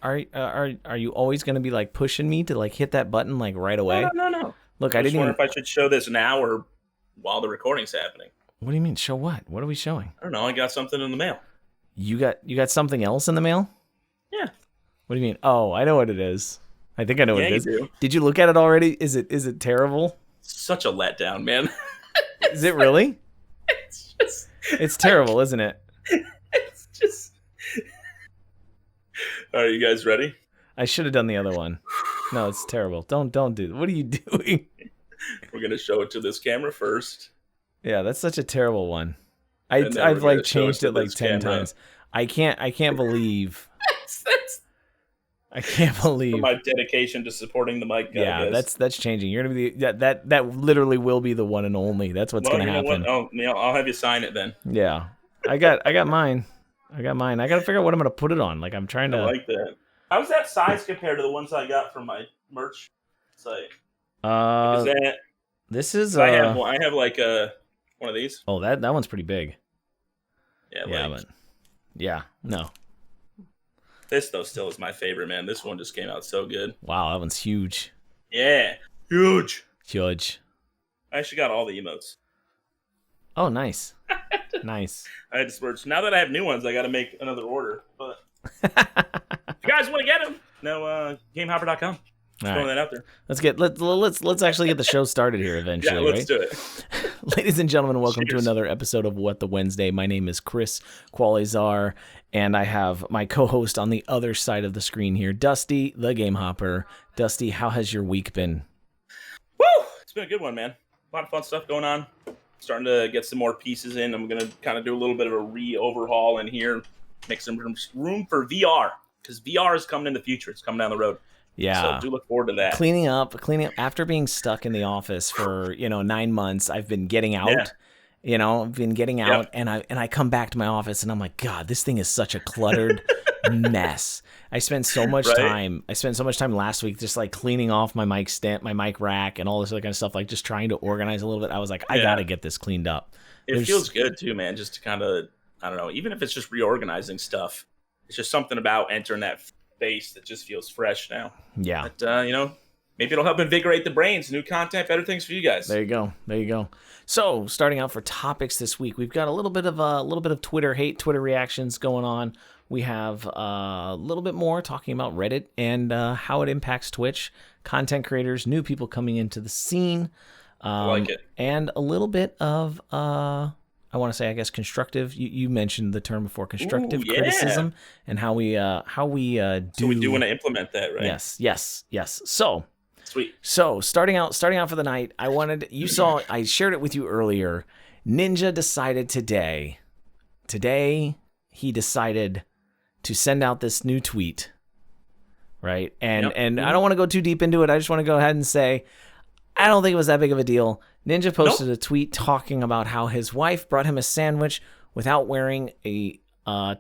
Are you always going to be like pushing me to like hit that button like right No, no, away? no, no. Look, I I just didn't wonder even. if I should show this now or while the recording's happening. What do you mean? Show what? What are we showing? I don't know. I got something in the mail. You got something else in the mail? Yeah. What do you mean? Oh, I know what it is. I think I know what Yeah, it you is. do. Did you look at it already? Is it terrible? Such a letdown, man. Is it really? It's just It's like terrible, isn't it? it's just. Are you guys ready? I should have done the other one. No, it's terrible. Don't do. What are you doing? We're gonna show it to this camera first, Yeah, that's such a terrible one. and then we're I've like gonna show it changed to it like this 10 camera. times. I can't believe. That's I can't for believe. my dedication to supporting the mic guy. Yeah, guys. that's changing. You're gonna be that literally will be the one and only. That's what's Well, gonna you know happen. what? Oh, yeah, I'll have you sign it then. Yeah, I got mine. I got mine. I gotta figure out what I'm gonna put it on. Like I'm trying I to. like that. How's that size compared to the ones I got from my merch site? Is that? This is I have like one of these. Oh, that one's pretty big. Yeah, Yeah, like, but yeah, no. this though still is my favorite, man. This one just came out so good. Wow, that one's huge. Yeah, huge. Huge. I actually got all the emotes. Oh, nice. Nice. I had to splurge. Now that I have new ones, I got to make another order. But if you guys want to get them, no, GameHopper.com. Just throwing that out there. Let's actually get the show started here eventually. Yeah, let's right? do it. Ladies and gentlemen, welcome Cheers. to another episode of What the Wednesday. My name is Chris Qualizar, and I have my co-host on the other side of the screen here, Dusty, the Game Hopper. Dusty, how has your week been? Woo! It's been a good one, man. A lot of fun stuff going on. Starting to get some more pieces in. I'm going to kind of do a little bit of a re-overhaul in here. Make some room for VR. Because VR is coming in the future. It's coming down the road. Yeah. So do look forward to that. Cleaning up. After being stuck in the office for, 9 months, I've been getting out. Yeah. I've been getting out, and I come back to my office, and I'm like, God, this thing is such a cluttered mess. I spent so much time. I spent so much time last week just like cleaning off my mic stand, my mic rack, and all this other kind of stuff. Like just trying to organize a little bit. I was like, I gotta get this cleaned up. It feels good too, man. Just to kind of, I don't know, even if it's just reorganizing stuff, it's just something about entering that space that just feels fresh now. Yeah. But, maybe it'll help invigorate the brains. New content, better things for you guys. There you go. So, starting out for topics this week, we've got a little bit of Twitter hate, Twitter reactions going on. We have a little bit more talking about Reddit and how it impacts Twitch, content creators, new people coming into the scene. I like it. And a little bit of, I want to say, I guess, constructive. You mentioned the term before, constructive criticism, and how we do. So we do want to implement that, right? Yes. So. Sweet. So starting out for the night, I shared it with you earlier. Ninja decided today he decided to send out this new tweet, right? And I don't want to go too deep into it. I just want to go ahead and say, I don't think it was that big of a deal. Ninja posted a tweet talking about how his wife brought him a sandwich without wearing a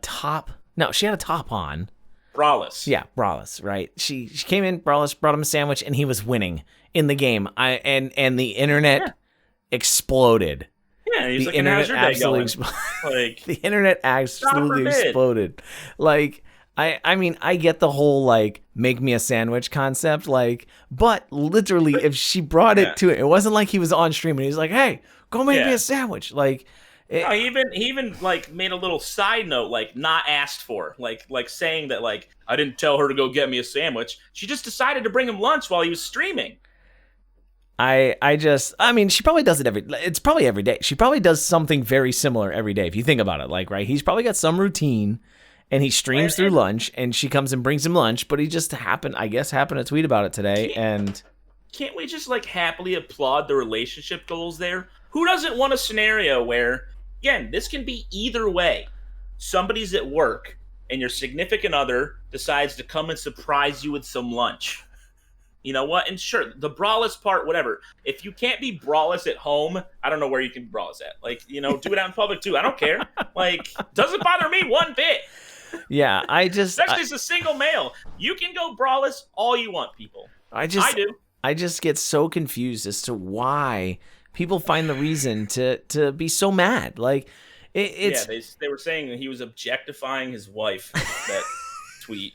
top. No, she had a top on. Braless. Yeah, braless, right? She came in, braless, brought him a sandwich, and he was winning in the game. And the internet exploded. Yeah, he's the like, internet how's your day going? Like the internet absolutely exploded. Like I mean, I get the whole like make me a sandwich concept, like, but literally if she brought it to it wasn't like he was on stream and he was like, hey, go make me a sandwich. Like he even like made a little side note, like not asked for, like saying that like I didn't tell her to go get me a sandwich. She just decided to bring him lunch while he was streaming. I mean, she probably does it it's probably every day. She probably does something very similar every day. If you think about it, like, right, he's probably got some routine and he streams through lunch and she comes and brings him lunch, but he just happened to tweet about it today. Can't we just like happily applaud the relationship goals there? Who doesn't want a scenario where, again, this can be either way. Somebody's at work and your significant other decides to come and surprise you with some lunch. You know what? And sure, the braless part, whatever. If you can't be braless at home, I don't know where you can be braless at. Like, do it out in public too. I don't care. Like, doesn't bother me one bit. Yeah, especially as a single male. You can go braless all you want, people. I do. I just get so confused as to why people find the reason to be so mad. Like, it's... Yeah, they were saying that he was objectifying his wife, that tweet.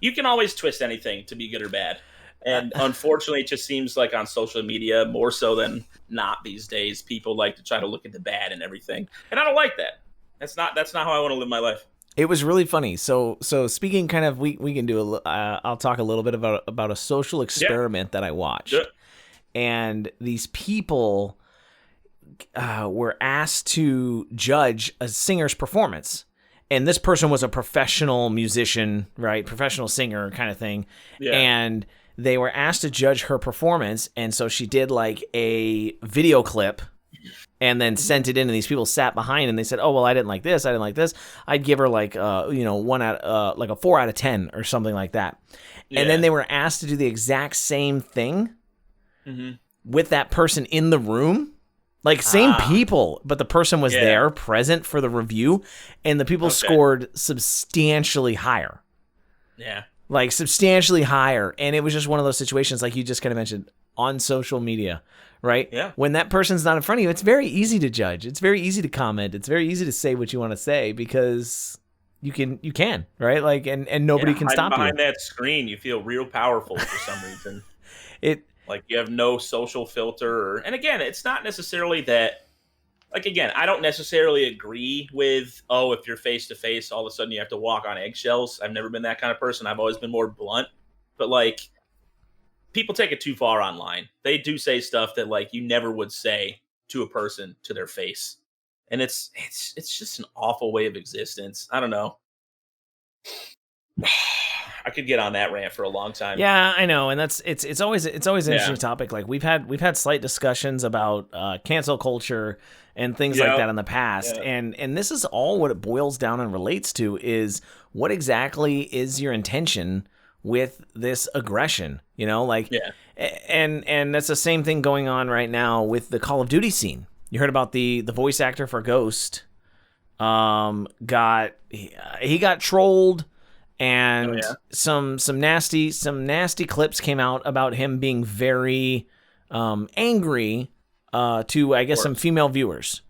You can always twist anything to be good or bad. And unfortunately, it just seems like on social media, more so than not these days, people like to try to look at the bad and everything. And I don't like that. That's not how I want to live my life. It was really funny. So speaking kind of, we can do I'll talk a little bit about a social experiment that I watched. Yeah. And these people were asked to judge a singer's performance. And this person was a professional musician, right? Professional singer kind of thing. Yeah. And they were asked to judge her performance. And so she did like a video clip and then sent it in, and these people sat behind and they said, oh, well, I didn't like this. I didn't like this. I'd give her like, like a 4 out of 10 or something like that. Yeah. And then they were asked to do the exact same thing with that person in the room. Like same people, but the person was there present for the review, and the people scored substantially higher. Yeah. Like substantially higher. And it was just one of those situations like you just kind of mentioned on social media, right? Yeah. When that person's not in front of you, it's very easy to judge. It's very easy to comment. It's very easy to say what you want to say because you can, right? Like, and nobody can stop you. Behind that screen, you feel real powerful for some reason. Like you have no social filter. And again, it's not necessarily that, like, again, I don't necessarily agree with, if you're face to face, all of a sudden you have to walk on eggshells. I've never been that kind of person. I've always been more blunt. But like, people take it too far online. They do say stuff that like you never would say to a person to their face. And it's just an awful way of existence. I don't know. I could get on that rant for a long time. Yeah, I know, and it's always an interesting topic. Like we've had slight discussions about cancel culture and things like that in the past, and this is all what it boils down and relates to is what exactly is your intention with this aggression? You know, like and that's the same thing going on right now with the Call of Duty scene. You heard about the voice actor for Ghost got trolled. And some nasty clips came out about him being very angry to, I guess, some female viewers,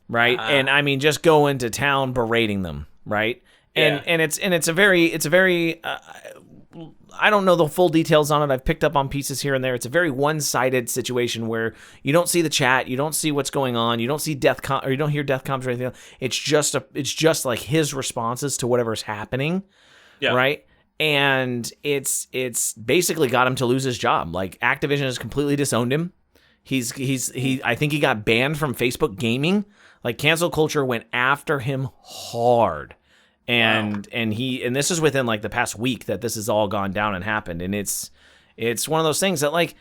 right? And I mean, just going to town berating them, right? And it's a very I don't know the full details on it. I've picked up on pieces here and there. It's a very one-sided situation where you don't see the chat, you don't see what's going on, you don't see or you don't hear death comms or anything else. It's just like his responses to whatever's happening. Yeah. Right. And it's basically got him to lose his job. Like Activision has completely disowned him. I think he got banned from Facebook gaming. Like cancel culture went after him hard. And this is within like the past week that this has all gone down and happened. And it's one of those things that like,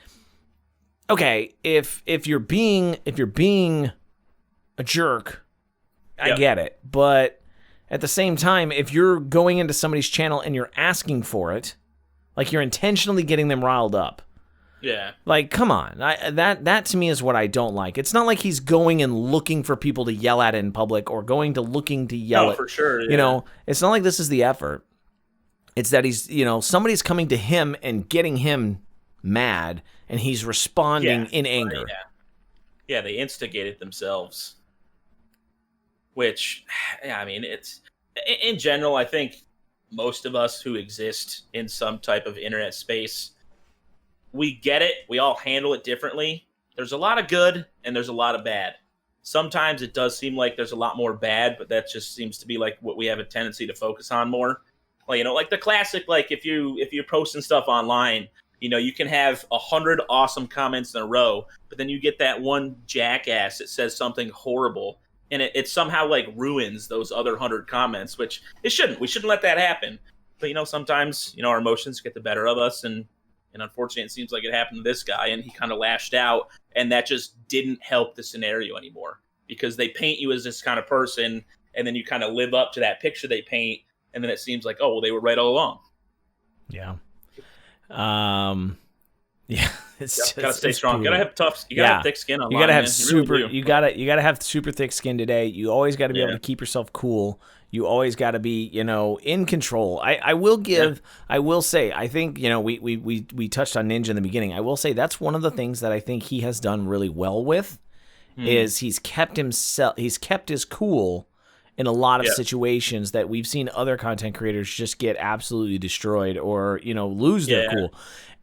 okay, if you're being a jerk, I get it. But at the same time, if you're going into somebody's channel and you're asking for it, like you're intentionally getting them riled up. Yeah. Like, come on. That to me is what I don't like. It's not like he's going and looking for people to yell at in public or looking to yell at. For sure. Yeah. You know, it's not like this is the effort. It's that he's, somebody's coming to him and getting him mad and he's responding in anger. Yeah, they instigate it themselves. Which, I mean, it's in general, I think most of us who exist in some type of internet space, we get it. We all handle it differently. There's a lot of good and there's a lot of bad. Sometimes it does seem like there's a lot more bad, but that just seems to be like what we have a tendency to focus on more. Well, like the classic, like if you're posting stuff online, you can have 100 awesome comments in a row, but then you get that one jackass that says something horrible. And it somehow like ruins those other 100 comments, which it shouldn't. We shouldn't let that happen. But sometimes our emotions get the better of us, and unfortunately, it seems like it happened to this guy, and he kind of lashed out, and that just didn't help the scenario anymore because they paint you as this kind of person, and then you kind of live up to that picture they paint, and then it seems like they were right all along. Yeah. It's just, gotta stay strong. Gotta have tough. You gotta have thick skin. You gotta have You gotta have super thick skin today. You always got to be able to keep yourself cool. You always got to be in control. I will say. I think we touched on Ninja in the beginning. I will say that's one of the things that I think he has done really well with is he's kept his cool in a lot of situations that we've seen other content creators just get absolutely destroyed or, lose their cool.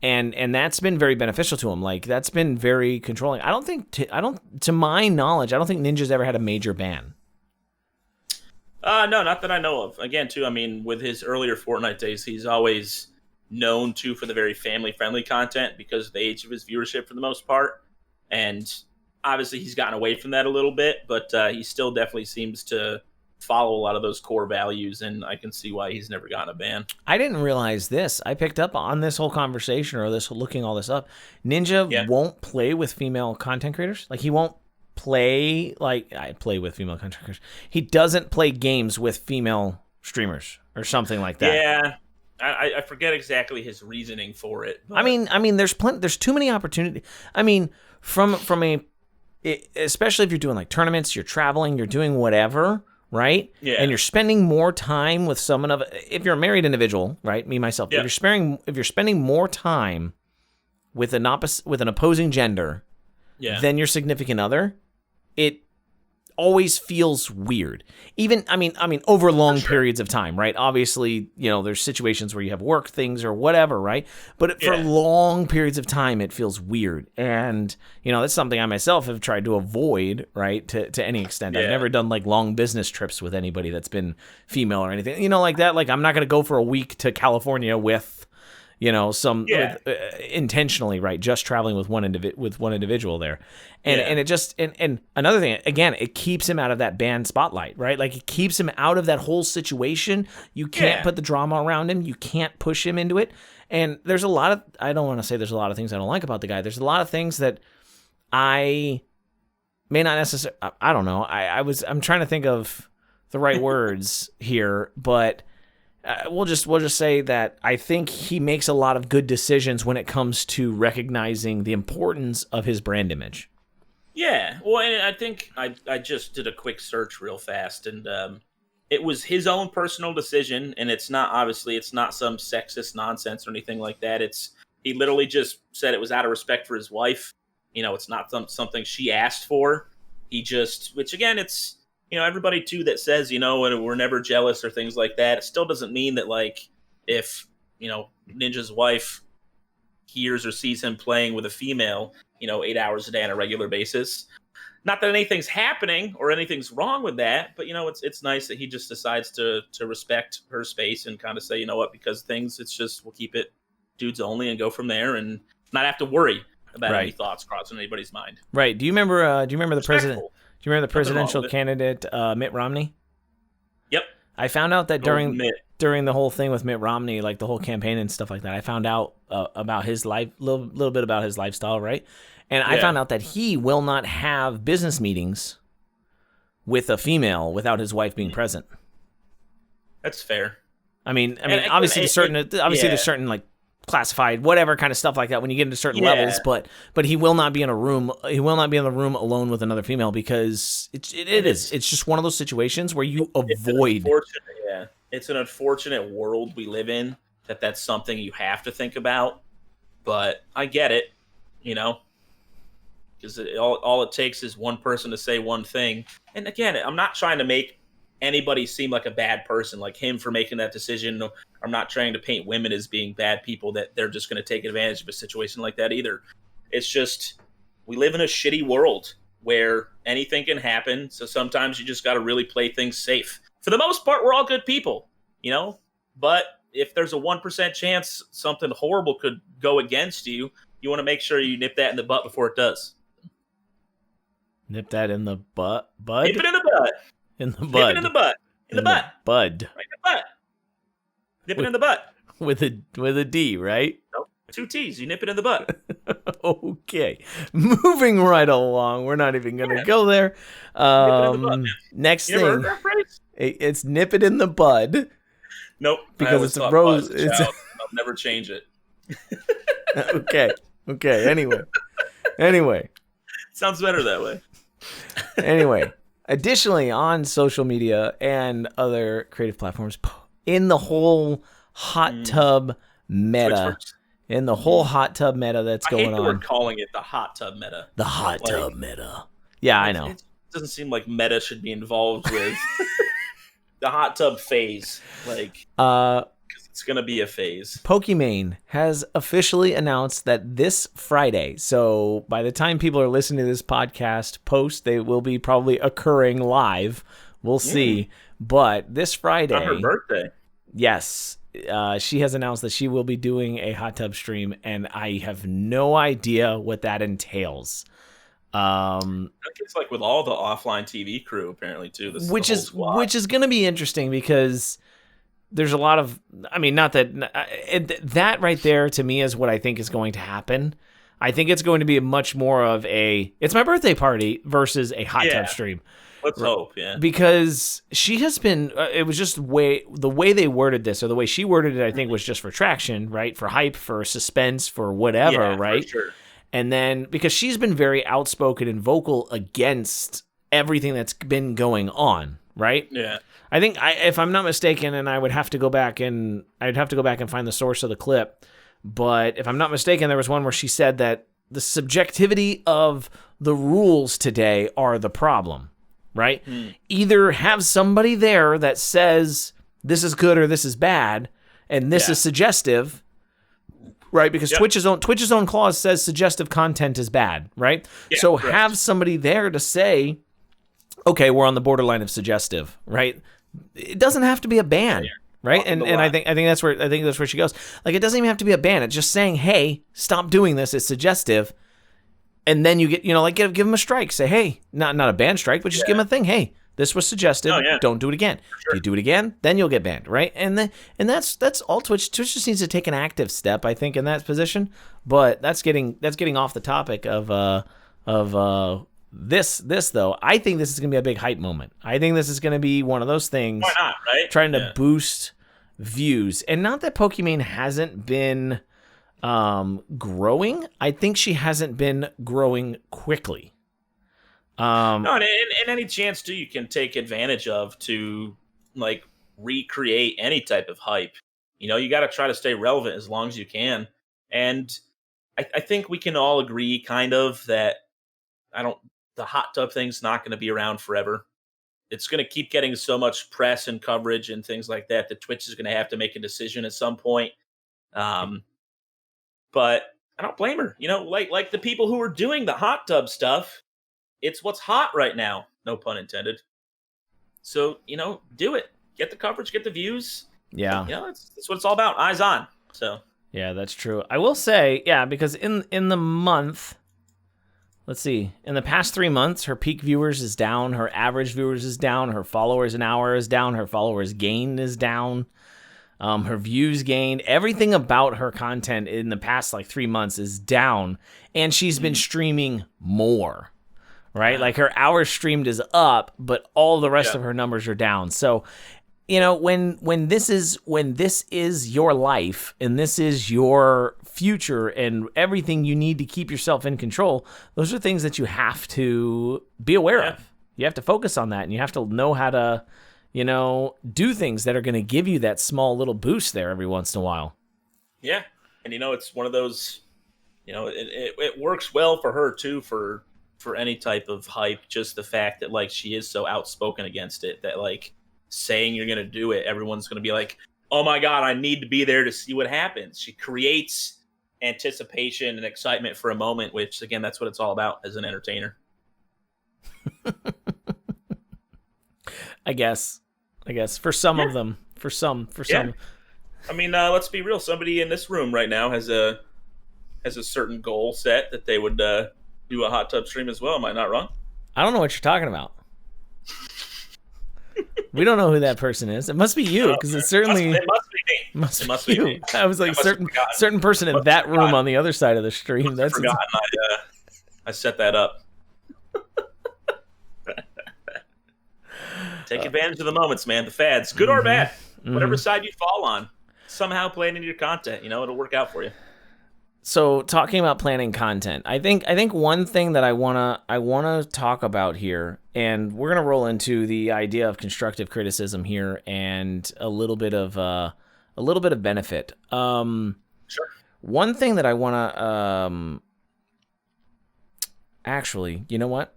And that's been very beneficial to him. Like, that's been very controlling. To my knowledge, I don't think Ninja's ever had a major ban. No, not that I know of. Again, too, I mean, with his earlier Fortnite days, he's always known to for the very family-friendly content because of the age of his viewership for the most part. And obviously he's gotten away from that a little bit, but he still definitely seems to follow a lot of those core values, and I can see why he's never gotten a ban. I didn't realize this. I picked up on this whole conversation or this looking all this up. Ninja won't play with female content creators. Like, he won't play, like, I play with female content creators. He doesn't play games with female streamers or something like that. Yeah. I forget exactly his reasoning for it. But... I mean, there's too many opportunities. I mean, from especially if you're doing like tournaments, you're traveling, you're doing whatever, right? Yeah. And you're spending more time with someone if you're a married individual, right? Me myself. Yeah. If you're spending more time with an opposing gender than your significant other, it always feels weird. Even I mean over long periods of time, right? Obviously, there's situations where you have work things or whatever, right? But for long periods of time it feels weird. And that's something I myself have tried to avoid, right? To any extent. I've never done like long business trips with anybody that's been female or anything. Like that. Like, I'm not going to go for a week to California with intentionally, right? Just traveling with one individual there, and it just and another thing, again, it keeps him out of that band spotlight, right? Like, it keeps him out of that whole situation. You can't put the drama around him. You can't push him into it. And there's a lot of, I don't want to say there's a lot of things I don't like about the guy. There's a lot of things that I may not necessarily. I don't know. I'm trying to think of the right words here, but. We'll just say that I think he makes a lot of good decisions when it comes to recognizing the importance of his brand image. Yeah, well, and I think I just did a quick search real fast, and it was his own personal decision, and it's not some sexist nonsense or anything like that. He literally just said it was out of respect for his wife. It's not something she asked for. Which again, it's. Everybody, too, that says, we're never jealous or things like that, it still doesn't mean that, like, if, Ninja's wife hears or sees him playing with a female, 8 hours a day on a regular basis. Not that anything's happening or anything's wrong with that, but, it's nice that he just decides to respect her space and kind of say, because it's just, we'll keep it dudes only and go from there and not have to worry about any thoughts crossing anybody's mind. Right. Do you remember the president? Do you remember the presidential candidate, Mitt Romney? Yep. I found out that during the whole thing with Mitt Romney, like the whole campaign and stuff like that, I found out about his life, little bit about his lifestyle, right? And I found out that he will not have business meetings with a female without his wife being present. That's fair. I mean, obviously there's certain like classified, whatever kind of stuff like that when you get into certain levels, but he will not be in a room. He will not be in the room alone with another female because it's just one of those situations where you avoid. It's an unfortunate world we live in that's something you have to think about. But I get it, because all it takes is one person to say one thing. And again, I'm not trying to make anybody seem like a bad person, like him for making that decision. I'm not trying to paint women as being bad people, that they're just going to take advantage of a situation like that either. It's just, we live in a shitty world where anything can happen. So sometimes you just got to really play things safe. For the most part, we're all good people, but if there's a 1% chance something horrible could go against you, you want to make sure you nip that in the butt before it does. Nip that in the butt, bud? Nip it in the butt. In the bud. Nip it in the butt. In the butt. Bud. Right in the butt. Nip it in the butt. With a D, right? Nope. 2 T's. You nip it in the butt. Okay. Moving right along. We're not even going to go there. Nip it in the butt. Next you thing. Never heard that phrase? It's nip it in the bud. Nope. Because it's a rose. I'll never change it. Okay. Anyway. Sounds better that way. Anyway. Additionally, on social media and other creative platforms, in the whole hot tub meta, that's going on. I hate that we're calling it the hot tub meta. The hot tub meta. Yeah, I know. It doesn't seem like meta should be involved with the hot tub phase, like, Uh, 'cause it's gonna be a phase. Pokimane has officially announced that this Friday, so by the time people are listening to this podcast post, they will be probably occurring live. We'll see. But this Friday, On her birthday. yes, she has announced that she will be doing a hot tub stream, and I have no idea what that entails. I think it's like with all the offline TV crew, apparently too. This Which the whole is squad. which is going to be interesting because there's a lot of, I mean, not that that right there to me is what I think is going to happen. I think it's going to be much more of a it's my birthday party versus a hot tub stream. Let's hope, yeah. Because she has been, it was just the way they worded this, or the way she worded it, I think was just for traction, right? For hype, for suspense, for whatever, right? For sure. And then because she's been very outspoken and vocal against everything that's been going on, right? Yeah. I think if I'm not mistaken, and I'd have to go back and find the source of the clip, but if I'm not mistaken, there was one where she said that the subjectivity of the rules today are the problem, right? Either have somebody there that says this is good or this is bad, and this is suggestive, right? Because Twitch's own clause says suggestive content is bad, right? So have somebody there to say, okay, we're on the borderline of suggestive, right? It doesn't have to be a ban, right? And I think that's where she goes. Like, it doesn't even have to be a ban. It's just saying, hey, stop doing this. It's suggestive. And then you get, like give them a strike. Say, hey, not a ban strike, but just give them a thing. Hey, this was suggestive. Don't do it again. If you do it again, then you'll get banned, right? And that's all Twitch. Twitch just needs to take an active step, I think, in that position. But that's getting off the topic of this though. I think this is gonna be a big hype moment. I think this is gonna be one of those things. Why not, right? Trying to boost views, and not that Pokimane hasn't been growing. I think she hasn't been growing quickly. No, and any chance too you can take advantage of to like recreate any type of hype. You got to try to stay relevant as long as you can. And I think we can all agree kind of that the hot tub thing's not going to be around forever. It's going to keep getting so much press and coverage and things like that that Twitch is going to have to make a decision at some point. But I don't blame her. Like the people who are doing the hot tub stuff, it's what's hot right now. No pun intended. So, do it. Get the coverage, get the views. Yeah. That's what it's all about. Eyes on. So. Yeah, that's true. I will say, because in the month, let's see, in the past 3 months, her peak viewers is down, her average viewers is down, her followers an hour is down, her followers gained is down, her views gained. Everything about her content in the past 3 months is down, and she's been streaming more, right? Like her hours streamed is up, but all the rest of her numbers are down. So, when this is your life and this is your future and everything you need to keep yourself in control, those are things that you have to be aware of. You have to focus on that, and you have to know how to, do things that are going to give you that small little boost there every once in a while. Yeah. And, it's one of those, it works well for her too, for any type of hype. Just the fact that she is so outspoken against it that saying you're going to do it, everyone's going to be like, oh my God, I need to be there to see what happens. She creates anticipation and excitement for a moment, which again, that's what it's all about as an entertainer. I guess for some of them, for some. I mean, let's be real. Somebody in this room right now has a certain goal set that they would do a hot tub stream as well. Am I not wrong? I don't know what you're talking about. We don't know who that person is. It must be you, because it certainly must be me. I was like certain person in that room on the other side of the stream. That's forgotten. I set that up. Take advantage of the moments, man. The fads, good or bad, whatever side you fall on, somehow play it into your content. It'll work out for you. So talking about planning content, I think one thing that I wanna talk about here, and we're gonna roll into the idea of constructive criticism here and a little bit of benefit. Sure. One thing that I wanna actually, you know what?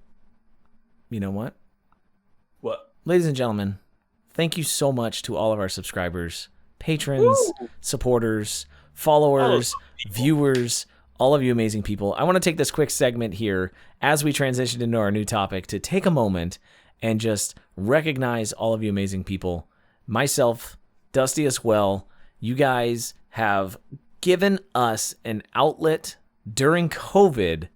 What? Ladies and gentlemen, thank you so much to all of our subscribers, patrons, supporters, followers, viewers, all of you amazing people. I want to take this quick segment here as we transition into our new topic to take a moment and just recognize all of you amazing people. Myself, Dusty as well. You guys have given us an outlet during COVID.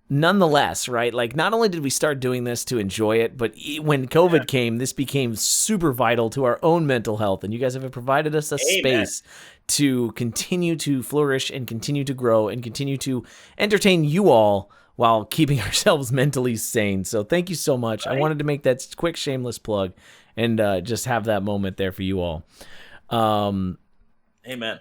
Nonetheless, right? Like, not only did we start doing this to enjoy it, but when COVID came, this became super vital to our own mental health. And you guys have provided us a space to continue to flourish and continue to grow and continue to entertain you all while keeping ourselves mentally sane. So thank you so much. Right. I wanted to make that quick shameless plug and just have that moment there for you all. Amen.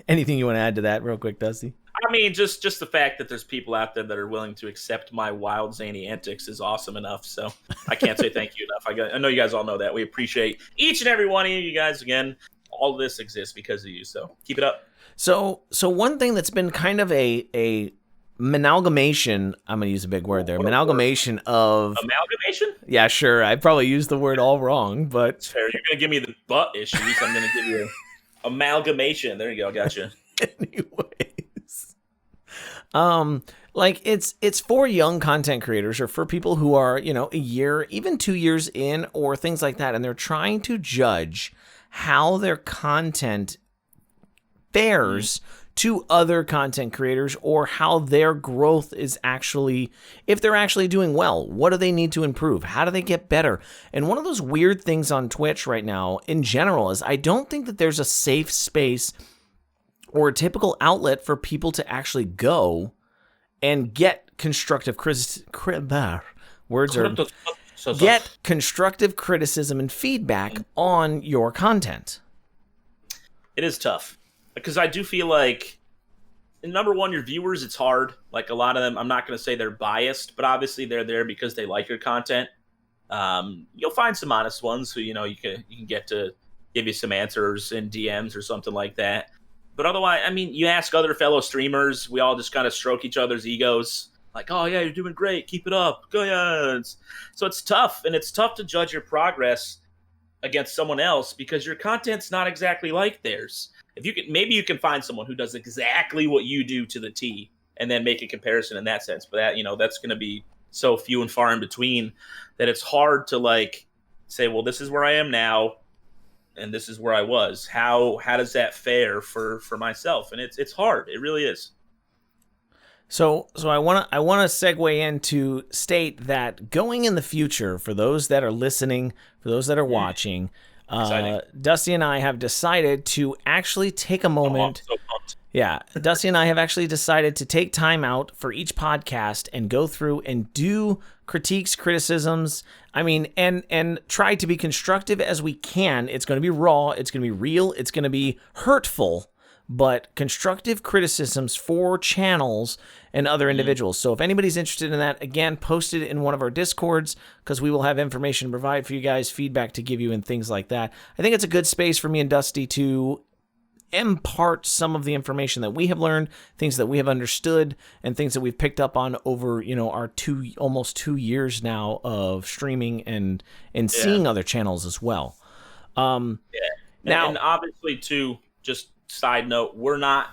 Anything you want to add to that real quick, Dusty? I mean, just the fact that there's people out there that are willing to accept my wild, zany antics is awesome enough. So I can't say thank you enough. I know you guys all know that. We appreciate each and every one of you guys. Again, all of this exists because of you. So keep it up. So one thing that's been kind of a amalgamation, I'm going to use a big word there, amalgamation of... Amalgamation? Yeah, sure. I probably used the word all wrong, but... It's fair. You're going to give me the butt issues. I'm going to give you amalgamation. There you go. Gotcha. Anyways. Like it's for young content creators or for people who are, a year, even 2 years in or things like that. And they're trying to judge how their content fares to other content creators or how their growth is actually, if they're actually doing well, what do they need to improve? How do they get better? And one of those weird things on Twitch right now in general is I don't think that there's a safe space or a typical outlet for people to actually go and get constructive get constructive criticism and feedback on your content. It is tough because I do feel like, number one, your viewers, it's hard. Like a lot of them, I'm not going to say they're biased, but obviously they're there because they like your content. You'll find some honest ones who, you can get to give you some answers in DMs or something like that. But otherwise, I mean, you ask other fellow streamers, we all just kind of stroke each other's egos. Like, oh, yeah, you're doing great. Keep it up. Go ahead. So it's tough, and it's tough to judge your progress against someone else because your content's not exactly like theirs. If you can, maybe you can find someone who does exactly what you do to the T and then make a comparison in that sense. But that, that's going to be so few and far in between that it's hard to say, well, this is where I am now. And this is where I was. How does that fare for myself? And it's hard. It really is. So I want to segue in to state that going in the future, for those that are listening, for those that are watching, Dusty and I have decided to actually take a moment. Oh, I'm so pumped. Yeah, Dusty and I have actually decided to take time out for each podcast and go through and do critiques, criticisms, and try to be constructive as we can. It's going to be raw, it's going to be real, it's going to be hurtful, but constructive criticisms for channels and other individuals. So if anybody's interested in that, again, post it in one of our Discords because we will have information to provide for you guys, feedback to give you and things like that. I think it's a good space for me and Dusty to impart some of the information that we have learned, things that we have understood, and things that we've picked up on over, our almost 2 years now of streaming and seeing other channels as well. Now, and obviously too, just side note, we're not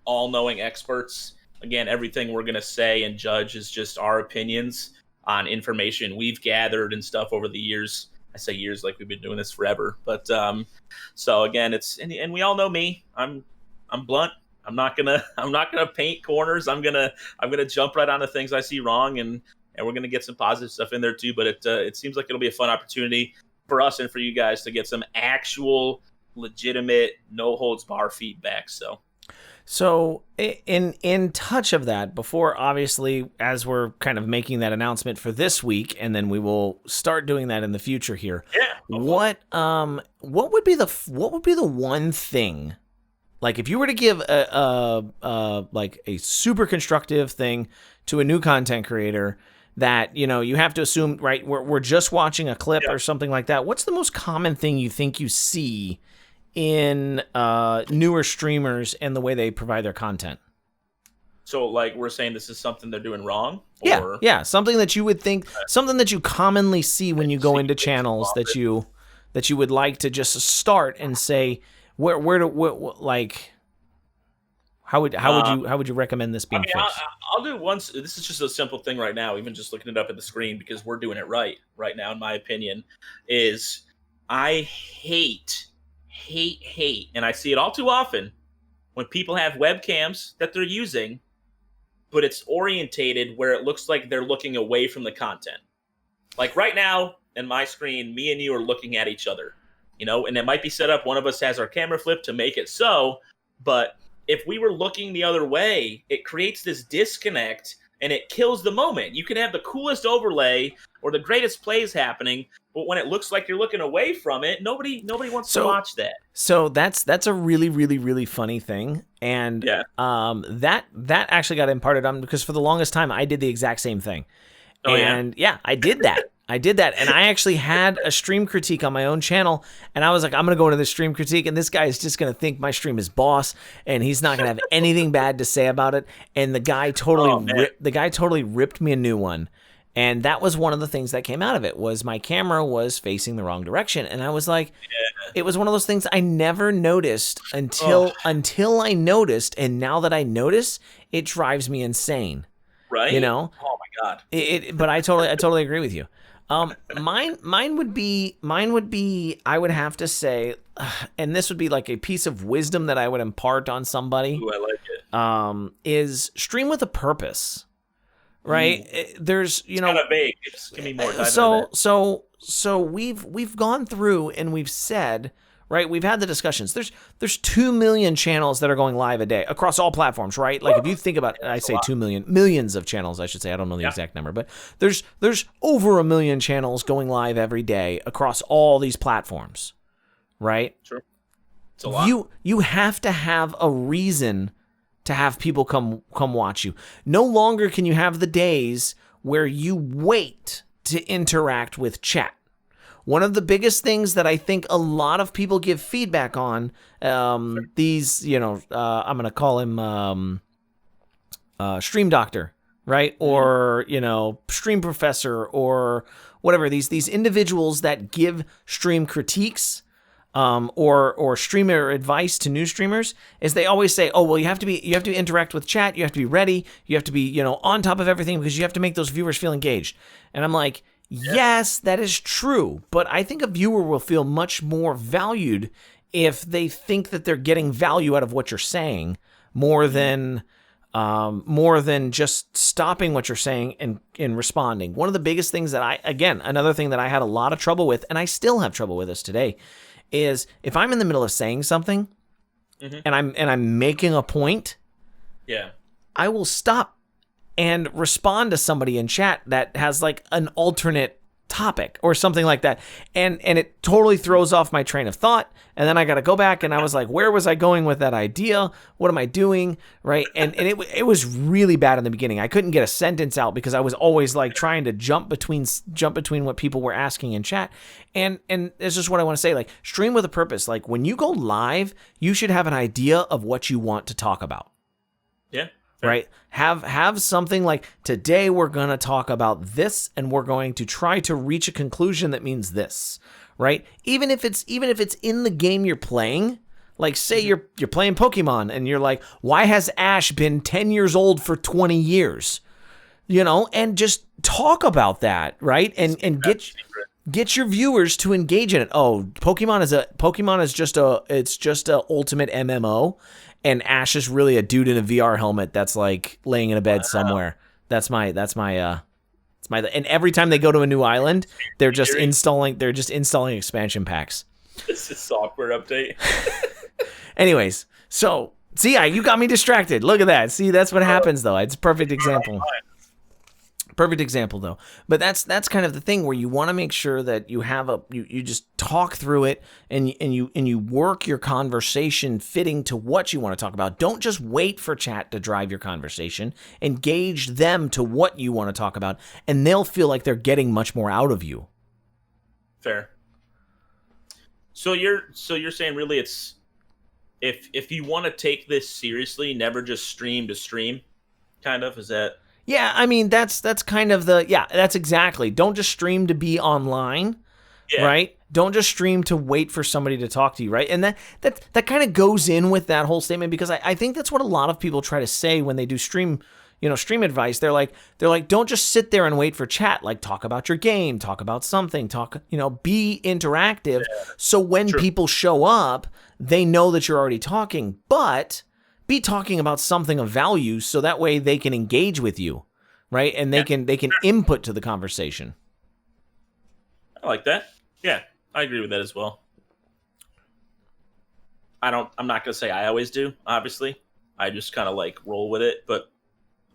all-knowing experts. Again, everything we're going to say and judge is just our opinions on information we've gathered and stuff over the years. I say years like we've been doing this forever, but so again, it's and we all know me. I'm blunt. I'm not gonna paint corners. I'm gonna jump right onto things I see wrong, and we're gonna get some positive stuff in there too. But it seems like it'll be a fun opportunity for us and for you guys to get some actual, legitimate, no holds bar feedback. So in touch of that, before obviously as we're kind of making that announcement for this week, and then we will start doing that in the future here. Yeah. What would be the one thing, like if you were to give a super constructive thing to a new content creator that you have to assume, right? We're just watching a clip or something like that. What's the most common thing you think you see in newer streamers and the way they provide their content? So, like, we're saying this is something they're doing wrong, Yeah, or yeah, something that you would think, something that you commonly see when you go see into it too channels that often. you would like to just start and say, like, Uh, how would you recommend this I being mean, fixed? I'll do once. This is just a simple thing right now. Even just looking it up at the screen because we're doing it right now. In my opinion, is I hate, and I see it all too often when people have webcams that they're using, but it's orientated where it looks like they're looking away from the content. Like right now in my screen, me and you are looking at each other, and it might be set up. One of us has our camera flipped to make it so, but if we were looking the other way, it creates this disconnect and it kills the moment. You can have the coolest overlay or the greatest plays happening, but when it looks like you're looking away from it, nobody wants to So watch that. so that's a really really really funny thing, and Yeah. that actually got imparted on because for the longest time I did the exact same thing. Oh yeah. And yeah, I did that. I did that. And I actually had a stream critique on my own channel. And I was like, I'm going to go into the stream critique. And this guy is just going to think my stream is boss. And he's not going to have anything bad to say about it. And the guy Oh man. totally ripped me a new one. And that was one of the things that came out of it was my camera was facing the wrong direction. And I was like, it was one of those things I never noticed Oh, until I noticed. And now that I notice, it drives me insane. You right? know? Oh my god. But I totally agree with you. Mine would be, I would have to say, and this would be like a piece of wisdom that I would impart on somebody, Ooh, I like it. is stream with a purpose, right? There's, It's kind of vague. Give me more. Dive into so that. so we've gone through and we've said, right, we've had the discussions. There's 2 million channels that are going live a day across all platforms, right? Like if you think about I That's a say lot. 2 million, millions of channels, I should say. I don't know the Yeah. exact number, but there's over 1 million channels going live every day across all these platforms, right? Sure. It's a lot. You have to have a reason to have people come watch you. No longer can you have the days where you wait to interact with chat. One of the biggest things that I think a lot of people give feedback on, these, I'm going to call him Stream Doctor, right? Or, Stream Professor or whatever, these individuals that give stream critiques, or streamer advice to new streamers is they always say, oh, well, you have to interact with chat. You have to be ready. You have to be, on top of everything because you have to make those viewers feel engaged. And I'm like, yes, that is true. But I think a viewer will feel much more valued if they think that they're getting value out of what you're saying more than just stopping what you're saying and responding. One of the biggest things that another thing that I had a lot of trouble with, and I still have trouble with this today, is if I'm in the middle of saying something and I'm making a point, Yeah. I will stop and respond to somebody in chat that has like an alternate topic or something like that, and it totally throws off my train of thought, and then I got to go back and I was like, where was I going with that idea? What am I doing? Right? And it was really bad in the beginning. I couldn't get a sentence out because I was always like trying to jump between what people were asking in chat, and it's just what I want to say, like, stream with a purpose. Like, when you go live, you should have an idea of what you want to talk about. Yeah. Fair. Right? Have something like, today we're going to talk about this and we're going to try to reach a conclusion that means this, right? Even if it's in the game you're playing, like say you're playing Pokemon and you're like, why has Ash been 10 years old for 20 years? And just talk about that, right? And get your viewers to engage in it. Oh, Pokemon is just a ultimate MMO, and Ash is really a dude in a VR helmet that's like laying in a bed somewhere. That's my and every time they go to a new island, they're just installing expansion packs. This is software update. Anyways, so see, you got me distracted. Look at that. See, that's what happens though. It's a perfect example. Perfect example though. But that's kind of the thing where you want to make sure that you have you just talk through it and you work your conversation fitting to what you want to talk about. Don't just wait for chat to drive your conversation. Engage them to what you want to talk about, and they'll feel like they're getting much more out of you. Fair. So you're saying really it's if you want to take this seriously, never just stream to stream. kind of? Is that? Yeah, I mean that's kind of that's exactly. Don't just stream to be online, Yeah. right? Don't just stream to wait for somebody to talk to you, right? And that kind of goes in with that whole statement, because I think that's what a lot of people try to say when they do stream advice. They're like, don't just sit there and wait for chat. Like, talk about your game, talk about something, be interactive. Yeah. So when people show up, they know that you're already talking, but be talking about something of value, so that way they can engage with you, right? And they can input to the conversation. I like that. Yeah, I agree with that as well. I'm not gonna say I always do, obviously. I just kind of like roll with it, but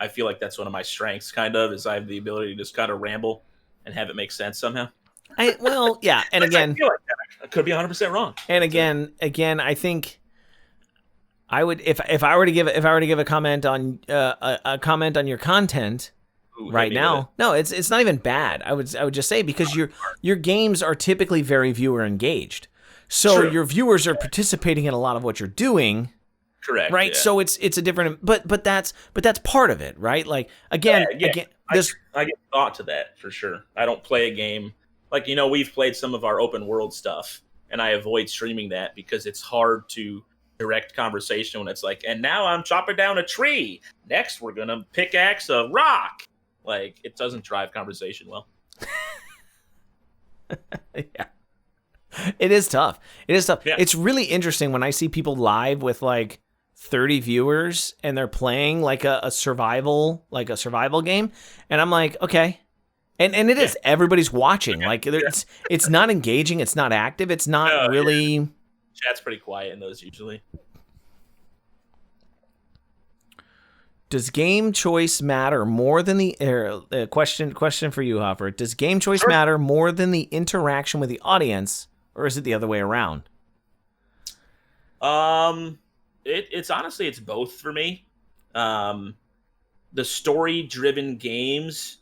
I feel like that's one of my strengths, kind of, is I have the ability to just kind of ramble and have it make sense somehow. And again, I feel like that. I could be 100% wrong. And again, I think I would, if I were to give a comment on your content. Ooh, right now, no, it's not even bad. I would just say, because your games are typically very viewer engaged, so your viewers are participating in a lot of what you're doing. Correct. Right. Yeah. So it's a different, but that's part of it, right? Like again, I get thought to that for sure. I don't play a game like, we've played some of our open world stuff, and I avoid streaming that because it's hard to direct conversation when it's like, and now I'm chopping down a tree. Next, we're gonna pickaxe a rock. Like, it doesn't drive conversation well. Yeah. It is tough. Yeah. It's really interesting when I see people live with like 30 viewers and they're playing like a survival game, and I'm like, okay. And it is, everybody's watching. Like, it's not engaging, it's not active, it's not really. Yeah. Chat's pretty quiet in those usually. Does game choice matter more than the question for you, Hopper? Does game choice matter more than the interaction with the audience, or is it the other way around? It's honestly, it's both for me. The story-driven games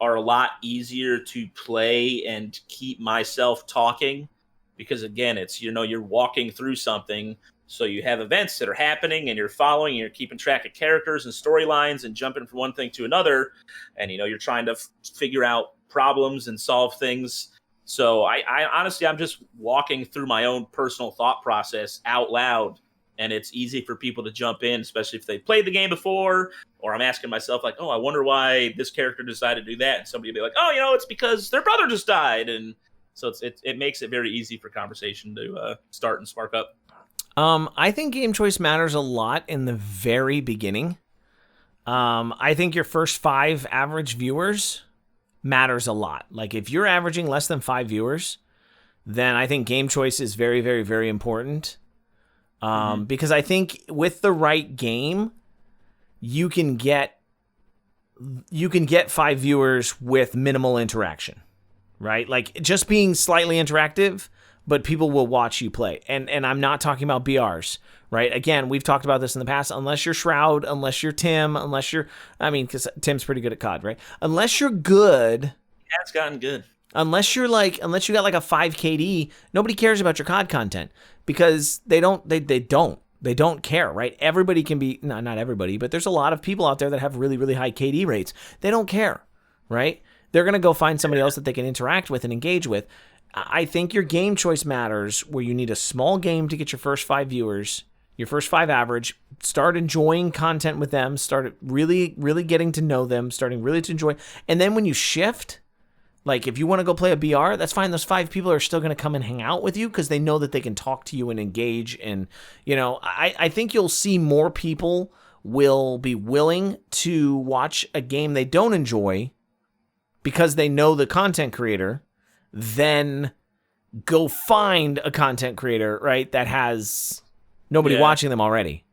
are a lot easier to play and keep myself talking, because again, it's, you're walking through something. So you have events that are happening, and you're following, and you're keeping track of characters and storylines and jumping from one thing to another. And, you're trying to figure out problems and solve things. So I honestly, I'm just walking through my own personal thought process out loud. And it's easy for people to jump in, especially if they played the game before, or I'm asking myself like, oh, I wonder why this character decided to do that. And somebody will be like, oh, it's because their brother just died. And so it makes it very easy for conversation to start and spark up. I think game choice matters a lot in the very beginning. I think your first 5 average viewers matters a lot. Like, if you're averaging less than 5 viewers, then I think game choice is very, very, very important. Because I think with the right game, you can get 5 viewers with minimal interaction, right? Like, just being slightly interactive, but people will watch you play. And I'm not talking about BRs, right? Again, we've talked about this in the past. Unless you're Shroud, unless you're Tim, because Tim's pretty good at COD, right? Unless you're good. Yeah, it's gotten good. Unless you got like a 5 KD, nobody cares about your COD content, because they don't care, right? Everybody can be, not everybody, but there's a lot of people out there that have really, really high KD rates. They don't care, right? They're going to go find somebody else that they can interact with and engage with. I think your game choice matters, where you need a small game to get your first 5 viewers, your first 5 average, start enjoying content with them, start really, really getting to know them, starting really to enjoy. And then when you shift, like if you want to go play a BR, that's fine. Those 5 people are still going to come and hang out with you because they know that they can talk to you and engage. And, I think you'll see more people will be willing to watch a game they don't enjoy because they know the content creator, then go find a content creator, right, that has nobody watching them already.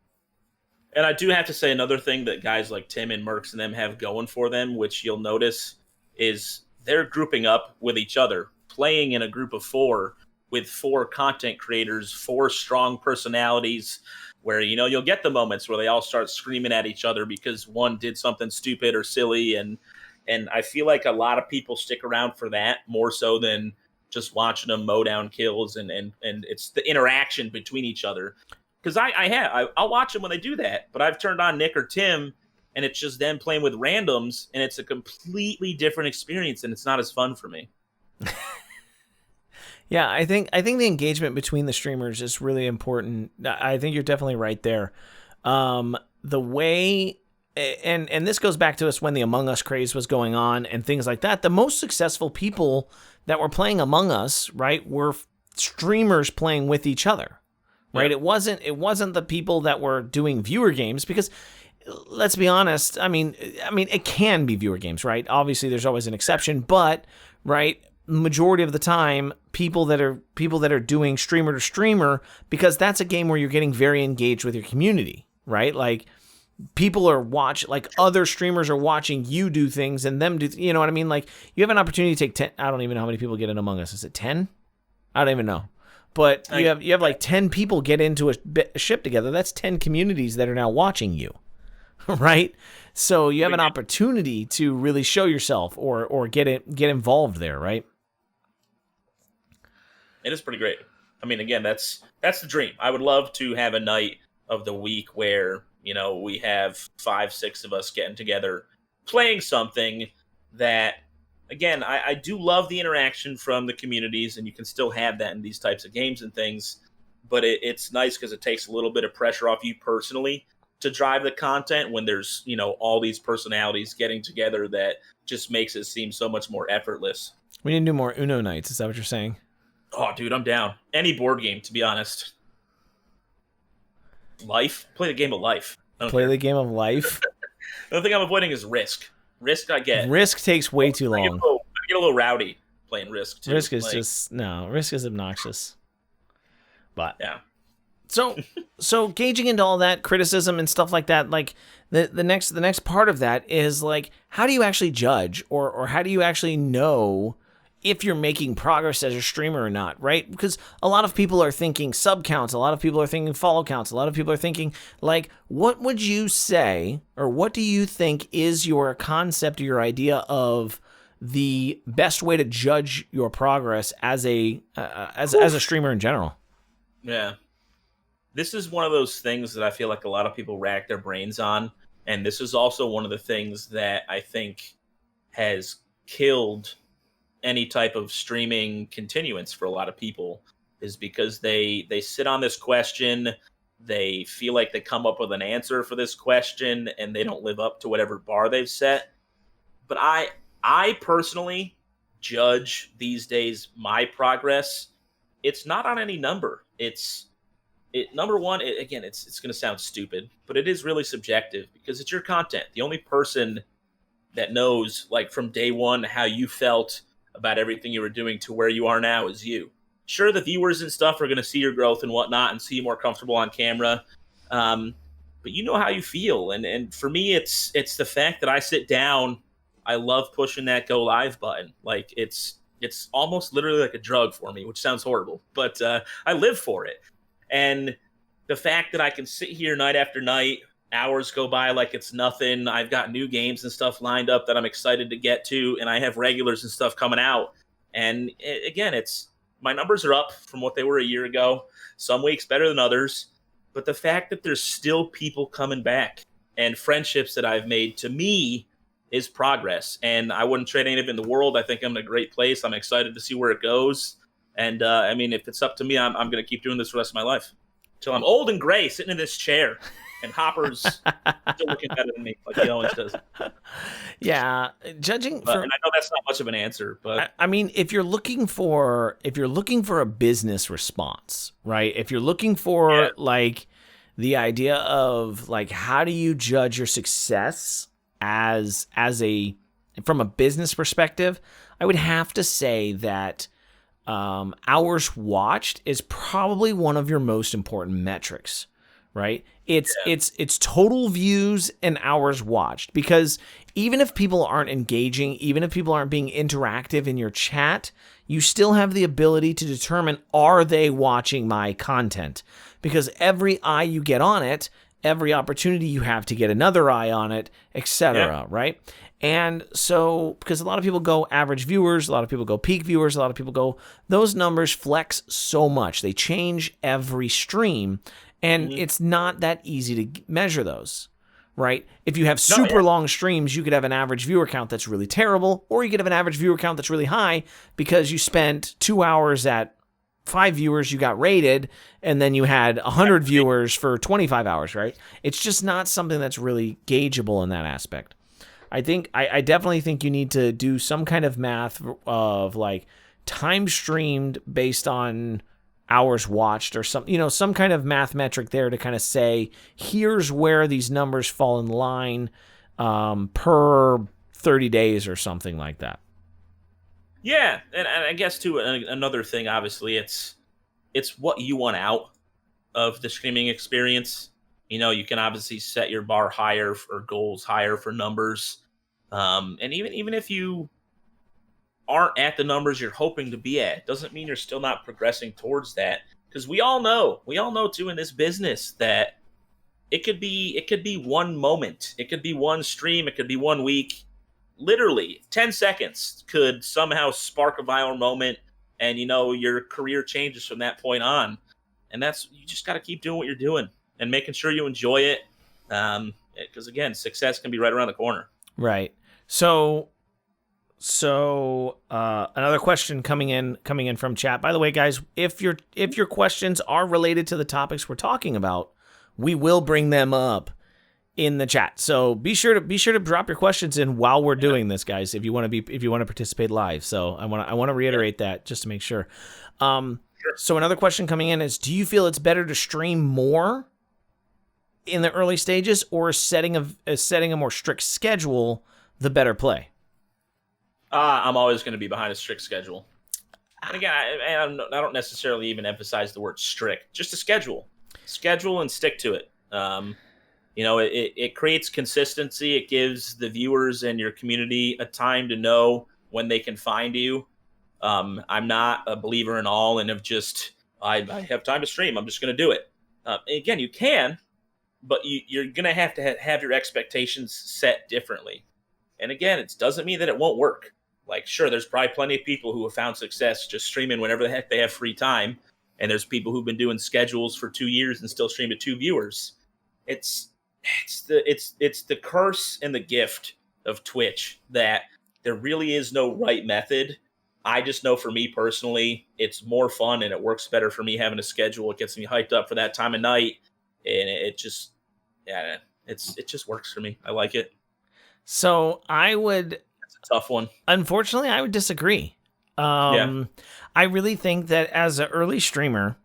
And I do have to say, another thing that guys like Tim and Mercs and them have going for them, which you'll notice, is they're grouping up with each other, playing in a group of 4 with 4 content creators, 4 strong personalities, where, you'll get the moments where they all start screaming at each other because one did something stupid or silly. And I feel like a lot of people stick around for that more so than just watching them mow down kills, and it's the interaction between each other. Because I'll watch them when they do that, but I've turned on Nick or Tim and it's just them playing with randoms, and it's a completely different experience, and it's not as fun for me. Yeah, I think the engagement between the streamers is really important. I think you're definitely right there. The way, and this goes back to us when the Among Us craze was going on and things like that. The most successful people that were playing Among Us, right, were streamers playing with each other, right? Yeah. It wasn't the people that were doing viewer games, because let's be honest. I mean, it can be viewer games, right? Obviously, there's always an exception, but right. Majority of the time, people that are doing streamer to streamer, because that's a game where you're getting very engaged with your community, right? Like people are other streamers are watching you do things and them do, you know what I mean? Like you have an opportunity to take 10. I don't even know how many people get in Among Us. Is it 10? I don't even know. But you have like 10 people get into a ship together. That's 10 communities that are now watching you, right? So you have an opportunity to really show yourself or get involved there, right? It is pretty great. I mean, again, that's the dream. I would love to have a night of the week where, we have 5-6 of us getting together, playing something that, again, I do love the interaction from the communities, and you can still have that in these types of games and things, but it's nice because it takes a little bit of pressure off you personally to drive the content when there's, all these personalities getting together that just makes it seem so much more effortless. We need to do more Uno nights. Is that what you're saying? Oh, dude, I'm down. Any board game, to be honest. Life? Play the game of life. Play the game of life? The only thing I'm avoiding is Risk. Risk I get. Risk takes way too long. I get a little rowdy playing Risk, too. Risk is Risk is obnoxious. But yeah. So gauging into all that criticism and stuff like that, like the next part of that is like, how do you actually judge or how do you actually know if you're making progress as a streamer or not, right? Because a lot of people are thinking sub counts, a lot of people are thinking follow counts, a lot of people are thinking, like, what would you say, or what do you think is your concept or your idea of the best way to judge your progress as a streamer in general? Yeah. This is one of those things that I feel like a lot of people rack their brains on, and this is also one of the things that I think has killed any type of streaming continuance for a lot of people, is because they sit on this question, they feel like they come up with an answer for this question, and they don't live up to whatever bar they've set. But I personally judge these days my progress. It's not on any number. Number one, again, it's going to sound stupid, but it is really subjective because it's your content. The only person that knows, like, from day one how you felt about everything you were doing to where you are now is you. Sure, the viewers and stuff are going to see your growth and whatnot and see you more comfortable on camera, but you know how you feel. And for me, it's the fact that I sit down. I love pushing that go live button. Like, it's almost literally like a drug for me, which sounds horrible, but I live for it. And the fact that I can sit here night after night, hours go by like it's nothing. I've got new games and stuff lined up that I'm excited to get to, and I have regulars and stuff coming out. And again, my numbers are up from what they were a year ago. Some weeks better than others. But the fact that there's still people coming back and friendships that I've made, to me, is progress. And I wouldn't trade any of it in the world. I think I'm in a great place. I'm excited to see where it goes. And I mean, if it's up to me, I'm going to keep doing this for the rest of my life until I'm old and gray, sitting in this chair, and Hopper's still looking better than me, like he always does. Yeah, judging. And I know that's not much of an answer, but I mean, if you're looking for a business response, right? If you're looking for like the idea of like, how do you judge your success from a business perspective, I would have to say that hours watched is probably one of your most important metrics, right? It's total views and hours watched, because even if people aren't engaging, even if people aren't being interactive in your chat, you still have the ability to determine, are they watching my content? Because every eye you get on it, every opportunity you have to get another eye on it, etc., right? And so, because a lot of people go average viewers, a lot of people go peak viewers, a lot of people go, those numbers flex so much. They change every stream, and it's not that easy to measure those, right? If you have super long streams, you could have an average viewer count that's really terrible, or you could have an average viewer count that's really high because you spent 2 hours at 5 viewers, you got rated, and then you had 100 viewers for 25 hours, right? It's just not something that's really gaugeable in that aspect. I definitely think you need to do some kind of math of like time streamed based on hours watched or some kind of math metric there to kind of say, here's where these numbers fall in line per 30 days or something like that. Yeah, and I guess too another thing. Obviously, it's what you want out of the streaming experience. You can obviously set your bar higher or goals higher for numbers, and even if you aren't at the numbers you're hoping to be at, doesn't mean you're still not progressing towards that. Because we all know too in this business that it could be one moment, it could be one stream, it could be 1 week. Literally 10 seconds could somehow spark a viral moment, and your career changes from that point on. And you just got to keep doing what you're doing and making sure you enjoy it, because again, success can be right around the corner. Right. So another question coming in from chat. By the way, guys, if your questions are related to the topics we're talking about, we will bring them up in the chat. So be sure to drop your questions in while we're doing this, guys, if you want to participate live. So I want to reiterate that just to make sure. So another question coming in is, do you feel it's better to stream more in the early stages, or setting a more strict schedule the better play? I'm always going to be behind a strict schedule. And again, I don't necessarily even emphasize the word strict, just a schedule and stick to it. It creates consistency. It gives the viewers and your community a time to know when they can find you. I'm not a believer in all and of just, I have time to stream, I'm just going to do it. Again, you can, but you're going to have your expectations set differently. And again, it doesn't mean that it won't work. Like, sure, there's probably plenty of people who have found success just streaming whenever the heck they have free time. And there's people who've been doing schedules for 2 years and still stream to 2 viewers. It's the curse and the gift of Twitch that there really is no right method. I just know for me personally, it's more fun and it works better for me having a schedule. It gets me hyped up for that time of night, and it just works for me. I like it. So It's a tough one. Unfortunately, I would disagree. I really think that as an early streamer,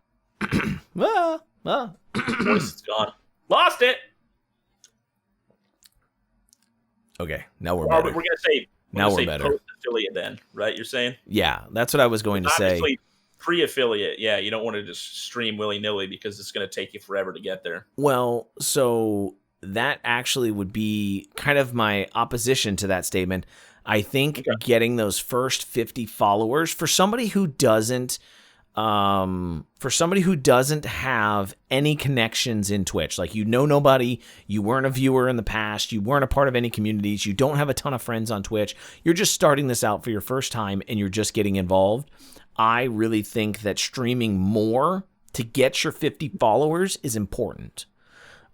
voice is gone. Lost it. Okay, now we're better. We're gonna say better. Post-affiliate then, right? You're saying? Yeah, that's what I was going to say. Obviously, pre-affiliate. Yeah, you don't want to just stream willy-nilly because it's going to take you forever to get there. Well, so that actually would be kind of my opposition to that statement. I think getting those first 50 followers for somebody who doesn't have any connections in Twitch, like nobody, you weren't a viewer in the past, you weren't a part of any communities, you don't have a ton of friends on Twitch, you're just starting this out for your first time and you're just getting involved. I really think that streaming more to get your 50 followers is important.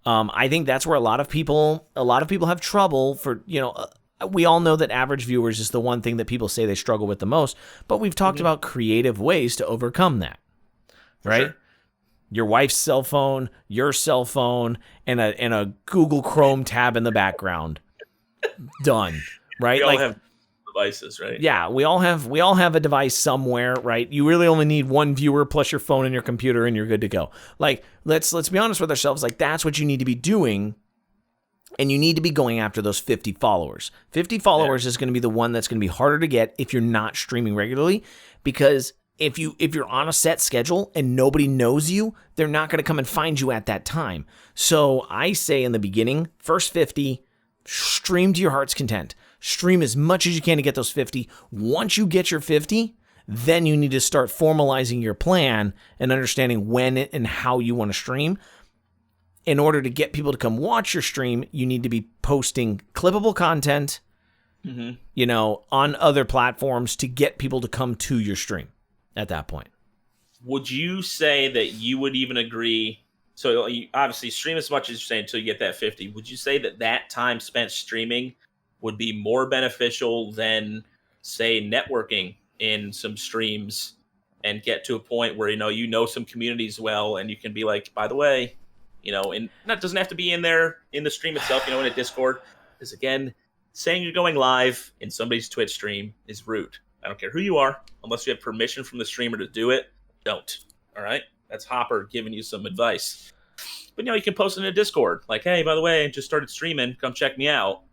I think that's where a lot of people have trouble for, we all know that average viewers is the one thing that people say they struggle with the most, but we've talked about creative ways to overcome that, right? Sure. Your wife's cell phone, your cell phone, and a Google Chrome tab in the background. Done, right? We all have devices, right? Yeah, we all have a device somewhere, right? You really only need one viewer plus your phone and your computer, and you're good to go. Like, let's be honest with ourselves. Like, that's what you need to be doing. And you need to be going after those 50 followers. 50 followers is going to be the one that's going to be harder to get if you're not streaming regularly, because if you're on a set schedule and nobody knows you, they're not going to come and find you at that time. So I say in the beginning, first 50, stream to your heart's content. Stream as much as you can to get those 50. Once you get your 50, then you need to start formalizing your plan and understanding when and how you want to stream. In order to get people to come watch your stream, you need to be posting clippable content, on other platforms to get people to come to your stream at that point. Would you say that you would even agree So you obviously stream as much as you're saying until you get that 50. Would you say that time spent streaming would be more beneficial than, say, networking in some streams and get to a point where some communities well, and you can be like, by the way, and that doesn't have to be in there in the stream itself, in a Discord, because again, saying you're going live in somebody's Twitch stream is rude. I don't care who you are, unless you have permission from the streamer to do it. Don't. All right, that's Hopper giving you some advice. But you can post in a Discord like, hey, by the way, I just started streaming, come check me out.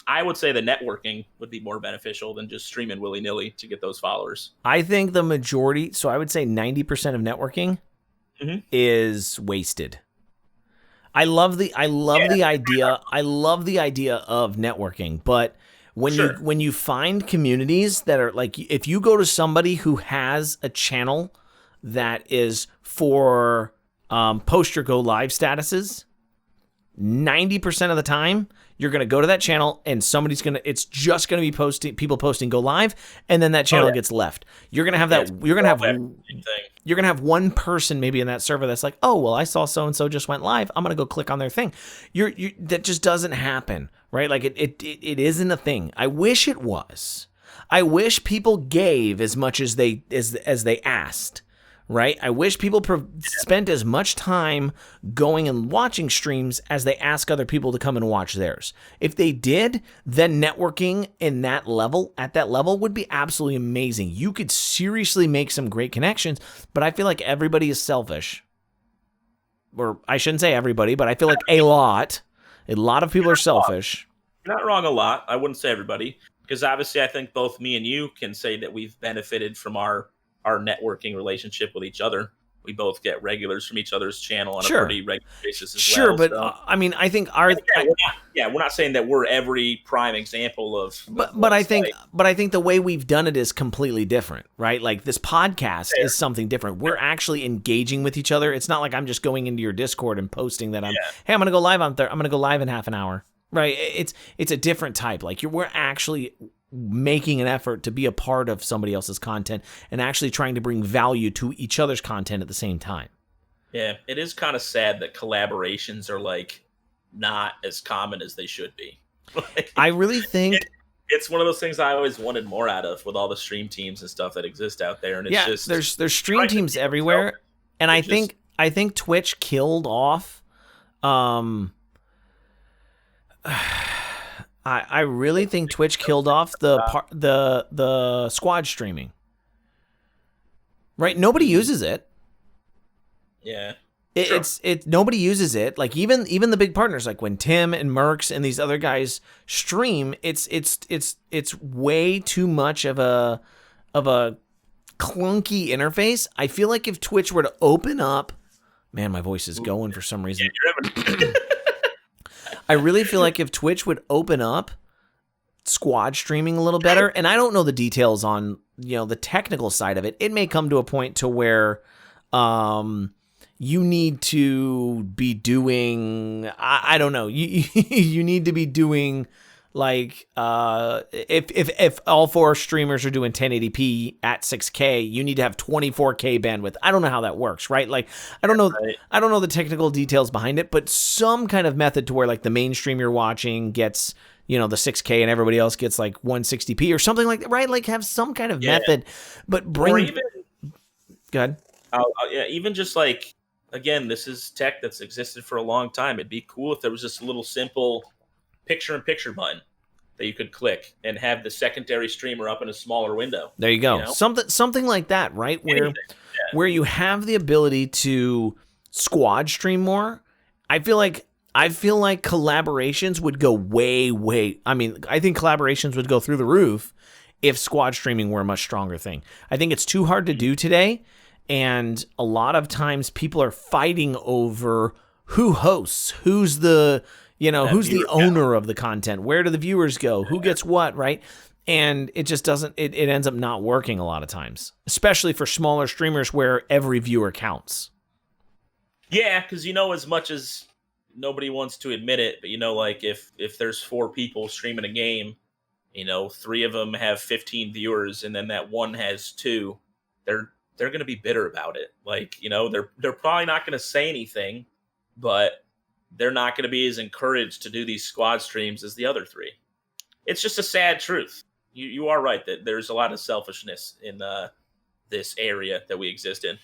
I would say the networking would be more beneficial than just streaming willy-nilly to get those followers. I think the majority, so I would say 90% of networking is wasted. I love the idea. I love the idea of networking, but when you find communities that are like, if you go to somebody who has a channel that is for post your go live statuses, 90% of the time you're going to go to that channel and it's just going to be people posting go live, and then that channel gets left. You're going to have you're going to have one person maybe in that server that's like, oh, well, I saw so-and-so just went live, I'm going to go click on their thing. That just doesn't happen, right? Like it isn't a thing. I wish it was. I wish people gave as much as they asked. Right? I wish people spent as much time going and watching streams as they ask other people to come and watch theirs. If they did, then networking at that level would be absolutely amazing. You could seriously make some great connections, but I feel like everybody is selfish. Or I shouldn't say everybody, but I feel like a lot of people are selfish. You're not wrong a lot. I wouldn't say everybody, because obviously I think both me and you can say that we've benefited from our networking relationship with each other. We both get regulars from each other's channel on a pretty regular basis as well. Sure, but so. I mean, I think we're not saying that we're every prime example of. But I think the way we've done it is completely different, right? Like this podcast is something different. We're actually engaging with each other. It's not like I'm just going into your Discord and posting that hey, I'm going to go live I'm going to go live in half an hour, right? It's a different type. Like we're actually making an effort to be a part of somebody else's content and actually trying to bring value to each other's content at the same time. Yeah, it is kind of sad that collaborations are like not as common as they should be. I really think it's one of those things I always wanted more out of with all the stream teams and stuff that exist out there. And it's just there's stream teams everywhere, and I think Twitch killed off. I really think Twitch killed off the squad streaming. Right? Nobody uses it. Yeah. Nobody uses it. Like even the big partners, like when Tim and Mercs and these other guys stream, it's way too much of a clunky interface. I feel like if Twitch were to open up, man, my voice is going for some reason. I really feel like if Twitch would open up squad streaming a little better, and I don't know the details on, the technical side of it. It may come to a point to where you need to be doing, I don't know, you need to be doing like if all four streamers are doing 1080p at 6K, you need to have 24K bandwidth. I don't know how that works, right? Like I don't know the technical details behind it, but some kind of method to where like the main stream you're watching gets, the 6K and everybody else gets like 160p or something like that, right? Like have some kind of method, but go ahead. Even just like, again, this is tech that's existed for a long time. It'd be cool if there was just a little simple picture-in-picture button that you could click and have the secondary streamer up in a smaller window. There you go. Something like that, right? Where you have the ability to squad stream more. I feel like collaborations would go way. I mean, I think collaborations would go through the roof if squad streaming were a much stronger thing. I think it's too hard to do today, and a lot of times people are fighting over who hosts, who's the who's the owner of the content? Where do the viewers go? Who gets what, right? And it just doesn't, it ends up not working a lot of times, especially for smaller streamers where every viewer counts. Yeah, because as much as nobody wants to admit it, but like if there's 4 people streaming a game, 3 of them have 15 viewers and then that one has 2, they're they're going to be bitter about it. Like, they're probably not going to say anything, but they're not going to be as encouraged to do these squad streams as the other three. It's just a sad truth. You are right that there's a lot of selfishness in this area that we exist in.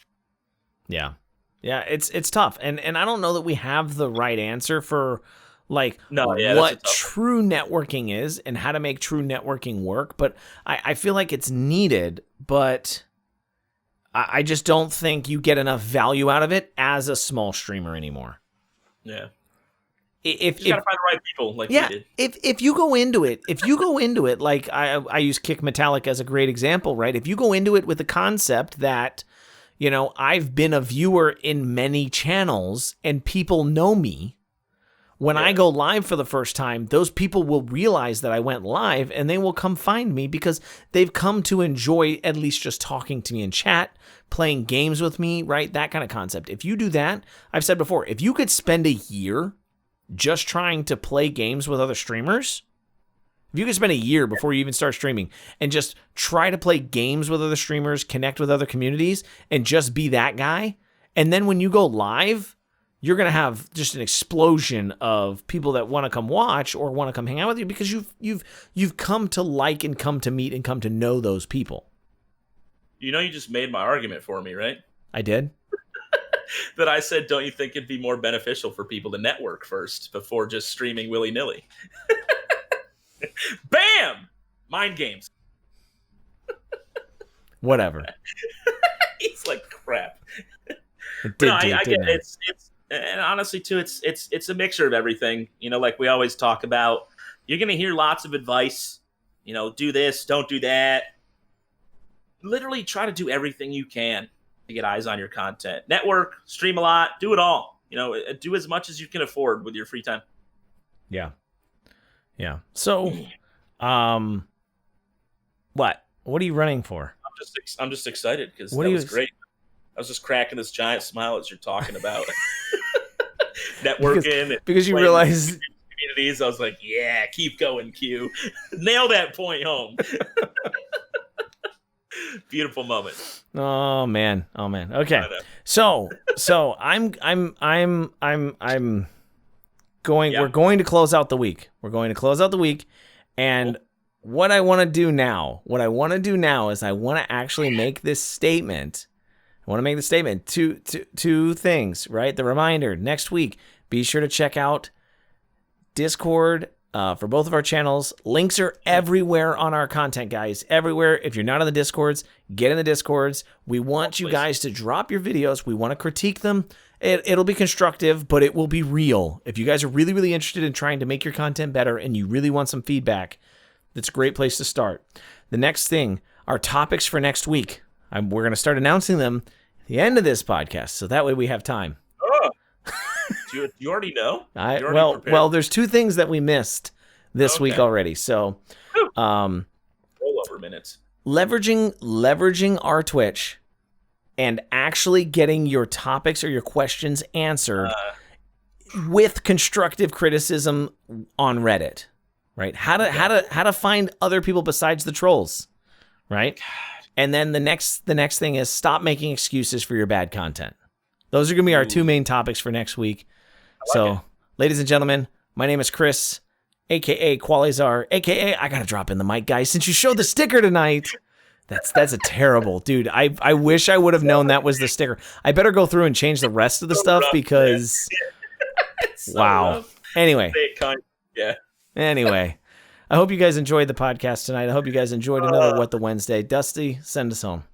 Yeah. Yeah, it's tough. And I don't know that we have the right answer for what true networking is and how to make true networking work. But I feel like it's needed, but I just don't think you get enough value out of it as a small streamer anymore. Yeah. You gotta find the right people we did. If you go into it, like I use Kick Metallic as a great example, right? If you go into it with the concept that, I've been a viewer in many channels and people know me, when I go live for the first time, those people will realize that I went live and they will come find me because they've come to enjoy at least just talking to me in chat, playing games with me, right? That kind of concept. If you do that, I've said before, if you could spend a year just trying to play games with other streamers, if you could spend a year before you even start streaming and just try to play games with other streamers, connect with other communities, and just be that guy, and then when you go live, you're going to have just an explosion of people that want to come watch or want to come hang out with you because you've come to like and come to meet and come to know those people. You just made my argument for me, right? I did? That I said, don't you think it'd be more beneficial for people to network first before just streaming willy-nilly? Bam! Mind games. Whatever. He's like, crap. I get it. It's and honestly too, it's a mixture of everything. Like we always talk about, you're gonna hear lots of advice. Do this, don't do that. Literally try to do everything you can to get eyes on your content. Network, stream a lot, do it all. Do as much as you can afford with your free time. Yeah. Yeah. So, what are you running for? I'm just excited because that was great. I was just cracking this giant smile as you're talking about networking because you realize communities. I was like, yeah, keep going, Q. Nail that point home. Beautiful moment. Oh man. Okay. So I'm going. Yeah. We're going to close out the week. And what I want to do now is I want to actually make this statement. I want to make the statement. Two things, right? The reminder, next week, be sure to check out Discord for both of our channels. Links are everywhere on our content, guys. Everywhere. If you're not on the Discords, get in the Discords. We want you guys to drop your videos. We want to critique them. It'll be constructive, but it will be real. If you guys are really, really interested in trying to make your content better and you really want some feedback, that's a great place to start. The next thing, our topics for next week. We're going to start announcing them at the end of this podcast, so that way we have time. Oh. Do you already know? Well, there's two things that we missed this week already. So, rollover minutes. Leveraging our Twitch and actually getting your topics or your questions answered with constructive criticism on Reddit, right? How to find other people besides the trolls, right? God. And then the next thing is stop making excuses for your bad content. Those are going to be our two main topics for next week. Ladies and gentlemen, my name is Chris, a.k.a. Qualizar, a.k.a. I got to drop in the mic, guys. Since you showed the sticker tonight, that's a terrible, dude. I wish I would have known that was the sticker. I better go through and change the rest of the stuff because, wow. Rough. Anyway. Yeah. Anyway, I hope you guys enjoyed the podcast tonight. I hope you guys enjoyed another What the Wednesday. Dusty, send us home.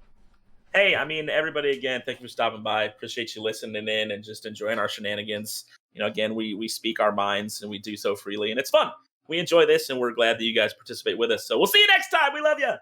Hey, everybody, again, thank you for stopping by. Appreciate you listening in and just enjoying our shenanigans. Again, we speak our minds and we do so freely, and it's fun. We enjoy this, and we're glad that you guys participate with us. So we'll see you next time. We love you.